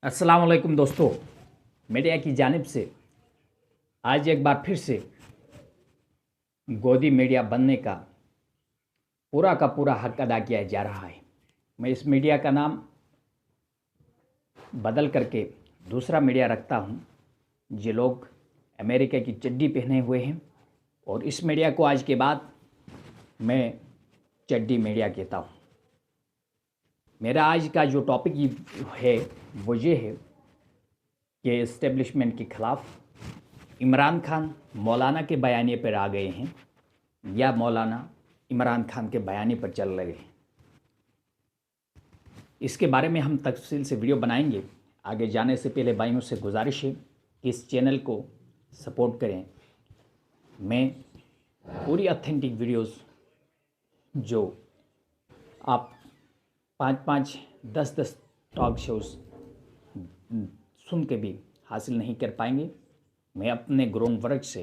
अस्सलाम वालेकुम दोस्तों। मीडिया की जानिब से आज एक बार फिर से गोदी मीडिया बनने का पूरा हक अदा किया जा रहा है। मैं इस मीडिया का नाम बदल करके दूसरा मीडिया रखता हूँ। ये लोग अमेरिका की चड्डी पहने हुए हैं और इस मीडिया को आज के बाद मैं चड्डी मीडिया कहता हूँ। मेरा आज का जो टॉपिक है वो ये है कि इस्टेब्लिशमेंट के ख़िलाफ़ इमरान खान मौलाना के बयानी पर आ गए हैं या मौलाना इमरान खान के बयानी पर चल रहे हैं। इसके बारे में हम तफसील से वीडियो बनाएंगे। आगे जाने से पहले भाइयों से गुजारिश है कि इस चैनल को सपोर्ट करें। मैं पूरी ऑथेंटिक वीडियोस जो आप 5-5, 10-10 टॉक शोज़ सुन के भी हासिल नहीं कर पाएंगे, मैं अपने ग्राउंड वर्क से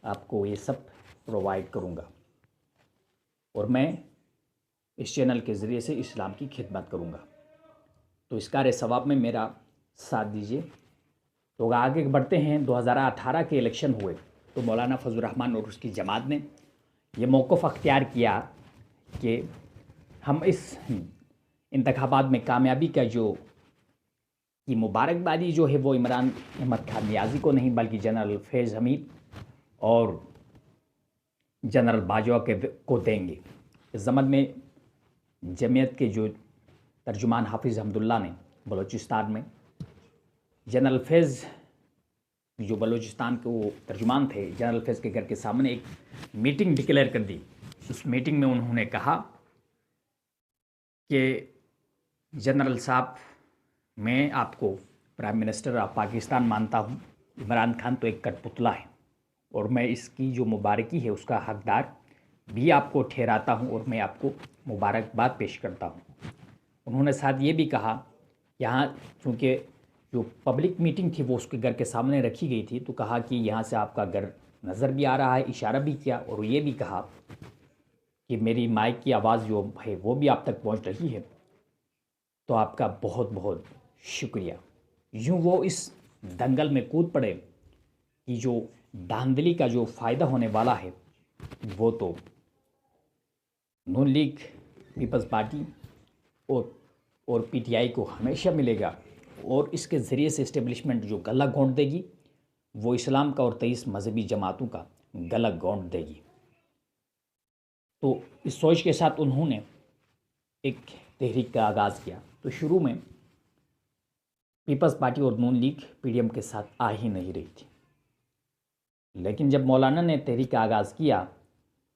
आपको ये सब प्रोवाइड करूँगा और मैं इस चैनल के ज़रिए से इस्लाम की खिदमत करूँगा। तो इस कार्य सवाब में मेरा साथ दीजिए। तो आगे बढ़ते हैं। 2018 के इलेक्शन हुए तो मौलाना फजल रहमान और उसकी जमात ने यह मौक़िफ़ अख्तियार किया कि हम इस इंतखाबात में कामयाबी का जो कि मुबारकबादी जो है वो इमरान अहमद खान नियाज़ी को नहीं बल्कि जनरल फैज़ हमीद और जनरल बाजवा को देंगे। इस ज़मन में जमीयत के जो तर्जुमान हाफिज़ हमदुल्ला ने बलूचिस्तान में जनरल फैज़ जो बलूचिस्तान के वो तर्जुमान थे, जनरल फैज़ के घर के सामने एक मीटिंग डिक्लेयर कर दी। उस मीटिंग में उन्होंने कहा कि जनरल साहब, मैं आपको प्राइम मिनिस्टर ऑफ पाकिस्तान मानता हूँ। इमरान खान तो एक कठपुतला है और मैं इसकी जो मुबारकी है उसका हकदार भी आपको ठहराता हूँ और मैं आपको मुबारकबाद पेश करता हूँ। उन्होंने साथ ये भी कहा, यहाँ चूँकि जो पब्लिक मीटिंग थी वो उसके घर के सामने रखी गई थी, तो कहा कि यहाँ से आपका घर नज़र भी आ रहा है, इशारा भी किया और ये भी कहा कि मेरी माइक की आवाज़ जो है वो भी आप तक पहुँच रही है, तो आपका बहुत बहुत शुक्रिया। यूँ वो इस दंगल में कूद पड़े कि जो धांधली का जो फ़ायदा होने वाला है वो तो नून लीग, पीपल्स पार्टी और पीटीआई को हमेशा मिलेगा और इसके ज़रिए से इस्टेब्लिशमेंट जो गला घोंट देगी वो इस्लाम का और 23 मजहबी जमातों का गला घोंट देगी। तो इस सोच के साथ उन्होंने एक तहरीक का आगाज़ किया। तो शुरू में पीपल्स पार्टी और नून लीग पीडीएम के साथ आ ही नहीं रही थी, लेकिन जब मौलाना ने तहरीक का आगाज़ किया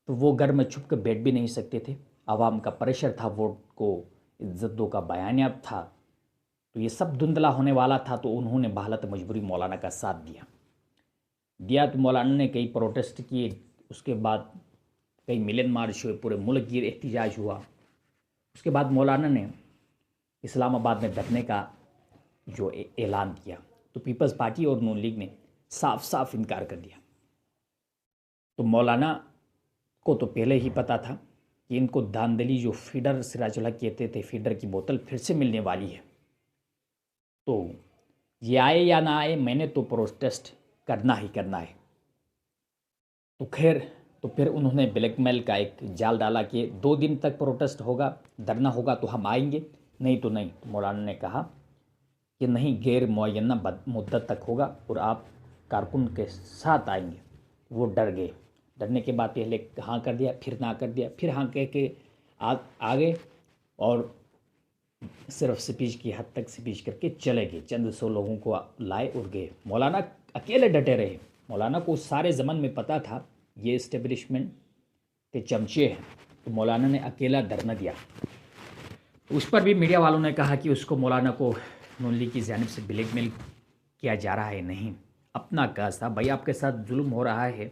तो वो घर में छुप कर बैठ भी नहीं सकते थे। आवाम का प्रेशर था, वोट को इज्जत दो का बयानिया था, तो ये सब धुंधला होने वाला था। तो उन्होंने बहालत मजबूरी मौलाना का साथ दिया। तो मौलाना ने कई प्रोटेस्ट किए, उसके बाद कई मिलन मार्च हुए, पूरे मुल्क की एहतजाज हुआ। उसके बाद मौलाना ने इस्लामाबाद में धरने का जो ऐलान किया, तो पीपल्स पार्टी और नून लीग ने साफ साफ इनकार कर दिया। तो मौलाना को तो पहले ही पता था कि इनको धांधली जो फीडर सिराजुल्लाह कहते थे, फीडर की बोतल फिर से मिलने वाली है। तो ये आए या ना आए, मैंने तो प्रोटेस्ट करना ही करना है। तो खैर, तो फिर उन्होंने ब्लैकमेल का एक जाल डाला कि 2 दिन तक प्रोटेस्ट होगा, धरना होगा तो हम आएंगे, नहीं तो नहीं। तो मौलाना ने कहा कि नहीं, गैर मुअय्यना मुद्दत तक होगा और आप कारकुन के साथ आएंगे। वो डर गए। डरने के बाद पहले हाँ कर दिया, फिर ना कर दिया, फिर हाँ कह के आ गए और सिर्फ स्पीच की हद तक स्पीच करके चले गए। चंद 100 लोगों को लाए और गए। मौलाना अकेले डटे रहे। मौलाना को सारे ज़मन में पता था ये इस्टेब्लिशमेंट के चमचे हैं, तो मौलाना ने अकेला धरना दिया। उस पर भी मीडिया वालों ने कहा कि उसको मौलाना को नून लीग की जानिब से ब्लैकमेल किया जा रहा है। नहीं, अपना काज था भाई, आपके साथ जुल्म हो रहा है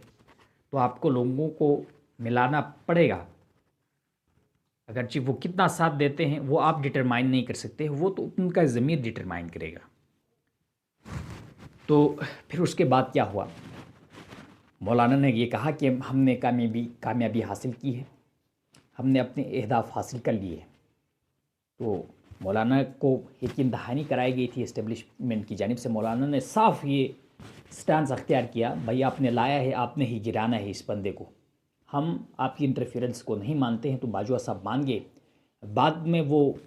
तो आपको लोगों को मिलाना पड़ेगा। अगरचे वो कितना साथ देते हैं वो आप डिटरमाइन नहीं कर सकते, वो तो उनका ज़मीर डिटरमाइन करेगा। तो फिर उसके बाद क्या हुआ, मौलाना ने ये कहा कि हमने कामयाबी हासिल की है, हमने अपने अहदाफ हासिल कर लिए। तो मौलाना को यकीन दहानी कराई गई थी इस्टेब्लिशमेंट की जानिब से। मौलाना ने साफ ये स्टांस अख्तियार किया, भाई आपने लाया है, आपने ही गिराना है इस बंदे को, हम आपकी इंटरफेरेंस को नहीं मानते हैं। तो बाजवा साहब मान गए, बाद में वो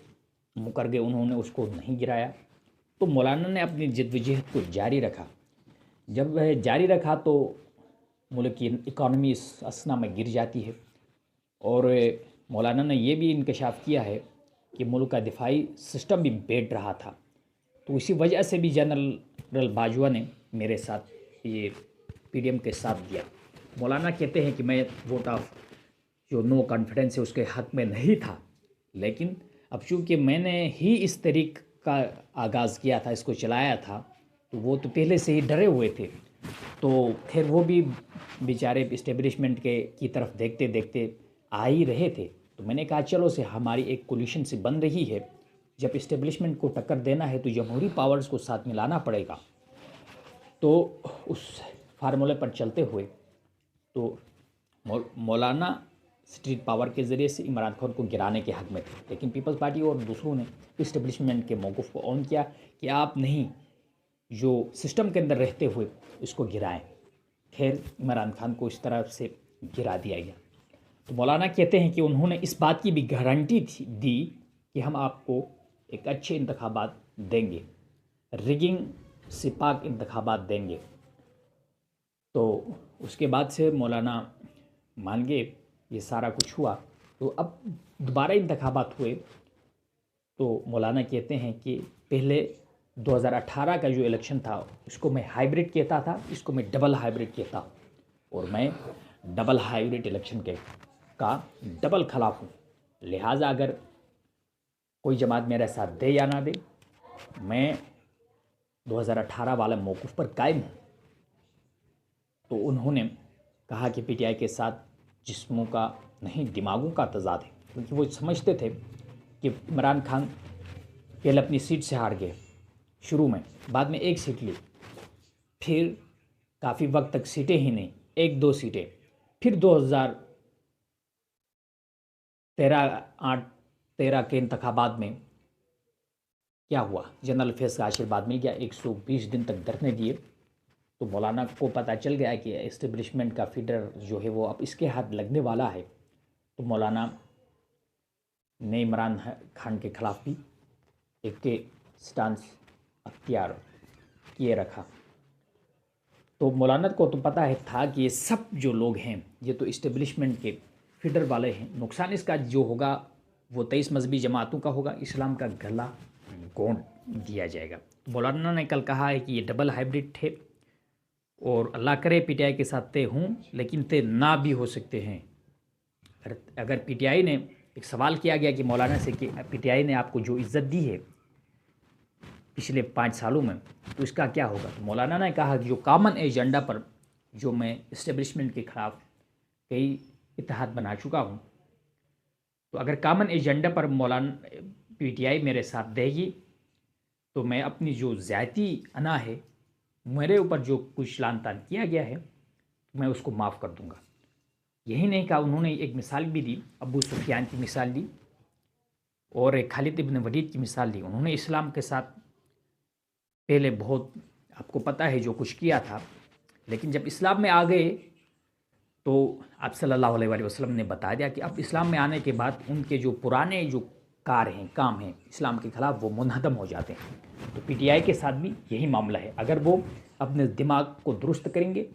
मुकर गए, उन्होंने उसको नहीं गिराया। तो मौलाना ने अपनी जद्दोजहद को जारी रखा। जब वह जारी रखा तो मुल्क की इकानमी इस असना में गिर जाती है। और मौलाना ने यह भी इंकशाफ किया है कि मुल्क का दिफाई सिस्टम भी बैठ रहा था। तो इसी वजह से भी जनरल बाजवा ने मेरे साथ ये पीडीएम के साथ दिया। मौलाना कहते हैं कि मैं वोट ऑफ जो नो कॉन्फिडेंस है उसके हक़ में नहीं था, लेकिन अब चूँकि मैंने ही इस तरीक़ का आगाज़ किया था, इसको चलाया था, तो वो तो पहले से ही डरे हुए थे। तो खैर वो भी बेचारे इस्टेब्लिशमेंट की तरफ देखते देखते आ ही रहे थे। तो मैंने कहा चलो से हमारी एक कोलिशन से बन रही है, जब इस्टेब्लिशमेंट को टक्कर देना है तो जमहूरी पावर्स को साथ मिलाना पड़ेगा। तो उस फार्मूले पर चलते हुए तो मौलाना स्ट्रीट पावर के ज़रिए से इमरान खान को गिराने के हक़ में थे, लेकिन पीपल्स पार्टी और दूसरों ने इस्टेब्लिशमेंट के मौक़िफ़ को ऑन किया कि आप नहीं, जो सिस्टम के अंदर रहते हुए इसको गिराएं। खैर इमरान खान को इस तरह से गिरा दिया गया। तो मौलाना कहते हैं कि उन्होंने इस बात की भी गारंटी दी कि हम आपको एक अच्छे इंतखाबात देंगे, रिगिंग से पाक इंतखाबात देंगे। तो उसके बाद से मौलाना मान गए, ये सारा कुछ हुआ। तो अब दोबारा इंतखाबात हुए तो मौलाना कहते हैं कि पहले 2018 का जो इलेक्शन था उसको मैं हाइब्रिड कहता था, इसको मैं डबल हाइब्रिड कहता हूँ, और मैं डबल हाइब्रिड इलेक्शन का डबल खिलाफ हूँ। लिहाजा अगर कोई जमात मेरे साथ दे या ना दे, मैं 2018 वाले मौक़िफ़ पर कायम हूँ। तो उन्होंने कहा कि पीटीआई के साथ जिस्मों का नहीं दिमागों का तजाद है, क्योंकि वो समझते थे कि इमरान खान पहले अपनी सीट से हार गए शुरू में, बाद में एक सीट ली, फिर काफ़ी वक्त तक सीटें ही नहीं, एक दो सीटें, फिर 2013 के इंतखाबात में क्या हुआ, जनरल अफेयर्स का आशीर्वाद मिल गया, 120 दिन तक धरने दिए। तो मौलाना को पता चल गया कि इस्टेब्लिशमेंट का फीडर जो है वो अब इसके हाथ लगने वाला है। तो मौलाना ने इमरान खान के ख़िलाफ़ भी एक स्टांस अख्तियार किए रखा। तो मौलाना को तो पता है था कि ये सब जो लोग हैं ये तो इस्टेब्लिशमेंट के फीडर वाले हैं, नुकसान इसका जो होगा वो 23 मजहबी जमातों का होगा, इस्लाम का गला घोंट दिया जाएगा। तो मौलाना ने कल कहा है कि ये डबल हाइब्रिड थे और अल्लाह करे पीटीआई के साथ तय हों, लेकिन तय ना भी हो सकते हैं। अगर पीटीआई ने, एक सवाल किया गया कि मौलाना से कि पीटीआई ने आपको जो इज़्ज़त दी है पिछले 5 सालों में, तो इसका क्या होगा। तो मौलाना ने कहा कि जो कॉमन एजेंडा पर जो मैं इस्टेब्लिशमेंट के ख़िलाफ़ कई इत्तेहाद बना चुका हूँ, तो अगर कॉमन एजेंडा पर मौलाना पीटीआई मेरे साथ देगी तो मैं अपनी जो ज़ाती अना है, मेरे ऊपर जो कुछ लान तान किया गया है, मैं उसको माफ़ कर दूंगा। यही नहीं कहा, उन्होंने एक मिसाल भी दी, अबू सुफियान की मिसाल दी और एक खालिद इब्न वलीद की मिसाल दी। उन्होंने इस्लाम के साथ पहले बहुत, आपको पता है जो कुछ किया था, लेकिन जब इस्लाम में आ गए तो आप सल्लल्लाहु अलैहि वसल्लम ने बता दिया कि अब इस्लाम में आने के बाद उनके जो पुराने जो काम हैं इस्लाम के ख़िलाफ़, वो मुनहदम हो जाते हैं। तो पीटीआई के साथ भी यही मामला है। अगर वो अपने दिमाग को दुरुस्त करेंगे,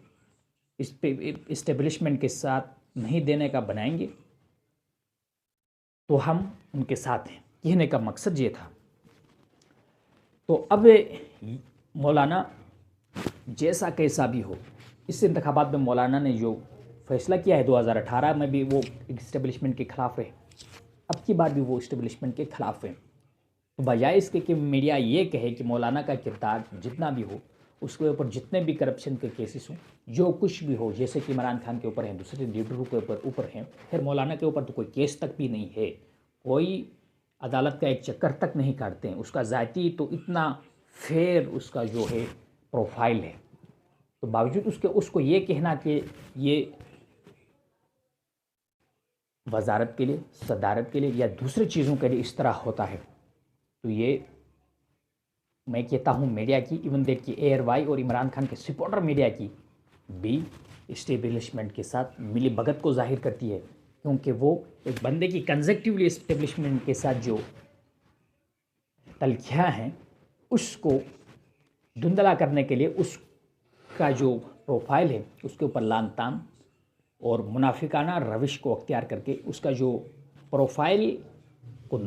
इस पे इस्टेब्लिशमेंट के साथ नहीं देने का बनाएंगे, तो हम उनके साथ हैं। कहने का मकसद ये था। तो अब मौलाना जैसा कैसा भी हो, इस इंतखाबात में मौलाना ने जो फैसला किया है 2018 में भी वो इस्टेब्लिशमेंट के ख़िलाफ़ है, अब की बार भी वो इस्टेब्लिशमेंट के ख़िलाफ़ है। तो बजाय इसके कि मीडिया ये कहे कि मौलाना का किरदार जितना भी हो, उसके ऊपर जितने भी करप्शन के केसेस हों, जो कुछ भी हो, जैसे कि इमरान खान के ऊपर हैं, दूसरे लीडरों के ऊपर हैं, फिर मौलाना के ऊपर तो कोई केस तक भी नहीं है, कोई अदालत का एक चक्कर तक नहीं काटते हैं। उसका ज़ाती तो इतना फेयर उसका जो है प्रोफाइल है, तो बावजूद उसको ये कहना कि ये वजारत के लिए, सदारत के लिए या दूसरी चीज़ों के लिए इस तरह होता है, तो ये मैं कहता हूँ मीडिया की, इवन देख कि ARY और इमरान खान के सपोर्टर मीडिया की भी इस्टेब्लिशमेंट के साथ मिली भगत को जाहिर करती है, क्योंकि वो एक बंदे की कंजक्टिवली इस्टेब्लिशमेंट के साथ जो तलखियाँ हैं उसको धुंधला करने के लिए उसका जो प्रोफाइल है उसके ऊपर लान तान और मुनाफिकाना रविश को अख्तियार करके उसका जो प्रोफाइल को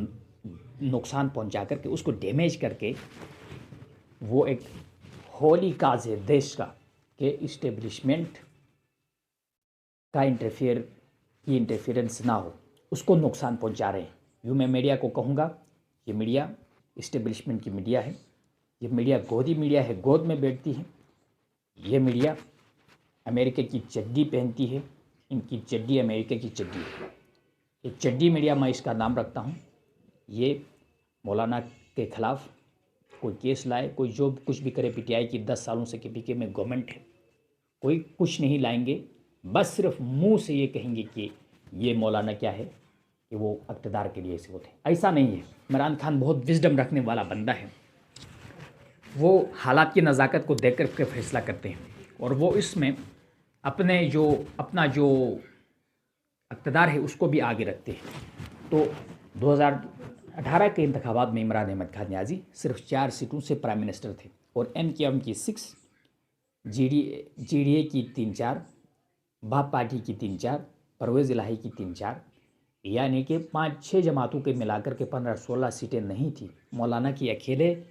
नुकसान पहुंचा करके उसको डैमेज करके वो एक होली काज है देश का कि इस्टेब्लिशमेंट का इंटरफेरेंस ना हो, उसको नुकसान पहुंचा रहे हैं। यूँ मैं मीडिया को कहूँगा, ये मीडिया इस्टेब्लिशमेंट की मीडिया है, ये मीडिया गोदी मीडिया है, गोद में बैठती है। ये मीडिया अमेरिका की चड्डी पहनती है, इनकी चड्डी अमेरिका की चड्डी है। ये चड्डी मीडिया मैं इसका नाम रखता हूँ। ये मौलाना के ख़िलाफ़ कोई केस लाए, कोई जो कुछ भी करे, PTI की 10 सालों से KPK में गवर्नमेंट है, कोई कुछ नहीं लाएंगे, बस सिर्फ मुंह से ये कहेंगे कि ये मौलाना क्या है कि वो इक़्तिदार के लिए ऐसे होते हैं। ऐसा नहीं है। इमरान खान बहुत विजडम रखने वाला बंदा है, वो हालात की नज़ाकत को देख कर के फैसला करते हैं और वो इसमें अपना जो इक़्तिदार है उसको भी आगे रखते हैं। तो 2018 के इंतखाबात में इमरान अहमद खान नियाज़ी सिर्फ 4 सीटों से प्राइम मिनिस्टर थे और MKM की 6, GDA की 3-4, बाप पार्टी की 3-4, परवेज़ इलाही की 3-4, यानी कि 5-6 जमातों के मिलाकर के 15-16 सीटें नहीं थी। मौलाना की अकेले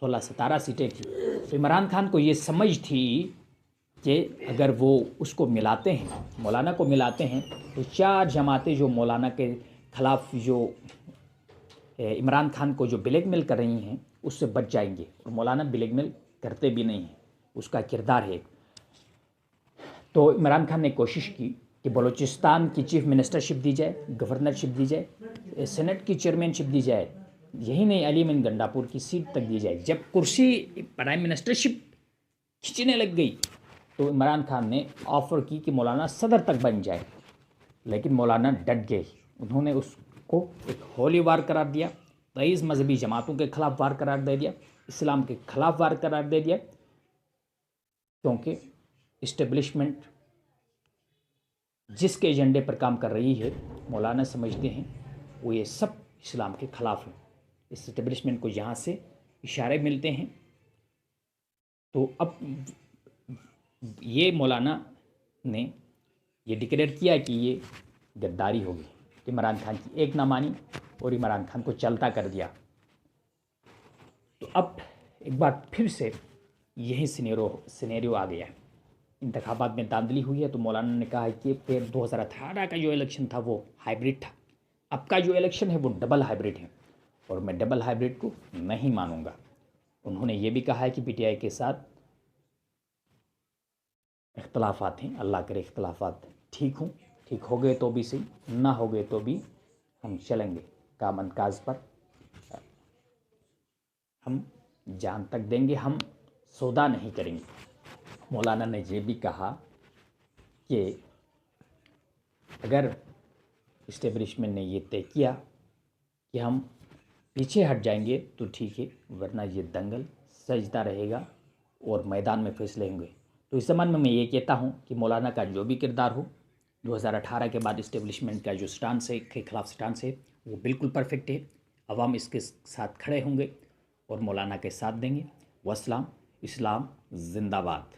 16-17 सीटें थी। तो इमरान खान को ये समझ थी कि अगर वो उसको मिलाते हैं, मौलाना को मिलाते हैं, तो 4 जमातें जो मौलाना के ख़िलाफ़ जो इमरान खान को जो ब्लैकमेल कर रही हैं उससे बच जाएंगे। और मौलाना ब्लैकमेल करते भी नहीं हैं, उसका किरदार है। तो इमरान खान ने कोशिश की कि बलूचिस्तान की चीफ मिनिस्टरशिप दी जाए, गवर्नरशिप दी जाए, सेनेट की चेयरमैनशिप दी जाए, यही नहीं अली मीन गंडापुर की सीट तक दी जाए। जब कुर्सी प्राइम मिनिस्टरशिप खींचने लग गई तो इमरान खान ने ऑफ़र की कि मौलाना सदर तक बन जाए, लेकिन मौलाना डट गए। उन्होंने उसको एक होली वार करार दिया, 23 मजहबी जमातों के ख़िलाफ़ वार करार दे दिया, इस्लाम के ख़िलाफ़ वार करार दे दिया, क्योंकि इस्टेब्लिशमेंट जिसके एजेंडे पर काम कर रही है मौलाना समझते हैं वो ये सब इस्लाम के ख़िलाफ़ है। इस्टेब्लिशमेंट को यहाँ से इशारे मिलते हैं। तो अब ये मौलाना ने ये डिक्लेयर किया कि ये गद्दारी होगी, इमरान खान की एक ना मानी और इमरान खान को चलता कर दिया। तो अब एक बार फिर से यही सिनेरियो आ गया है। इंतखाबात में धांधली हुई है तो मौलाना ने कहा है कि फिर 2018 का जो इलेक्शन था वो हाइब्रिड था, अब का जो इलेक्शन है वो डबल हाइब्रिड है और मैं डबल हाइब्रिड को नहीं मानूंगा। उन्होंने ये भी कहा है कि PTI के साथ इख्तलाफात हैं, अल्लाह करे इख्तलाफात ठीक हो गए तो भी सही, ना हो गए तो भी हम चलेंगे कामन काज पर, हम जान तक देंगे, हम सौदा नहीं करेंगे। मौलाना ने ये भी कहा कि अगर इस्टेब्लिशमेंट ने ये तय किया कि हम पीछे हट जाएंगे तो ठीक है, वरना ये दंगल सजता रहेगा और मैदान में फैसले होंगे। तो इस ज़माने में मैं ये कहता हूँ कि मौलाना का जो भी किरदार हो, 2018 के बाद इस्टेब्लिशमेंट का जो स्टांस है, के ख़िलाफ़ स्टांस है, वो बिल्कुल परफेक्ट है। अवाम इसके साथ खड़े होंगे और मौलाना के साथ देंगे। वस्सलाम, इस्लाम जिंदाबाद।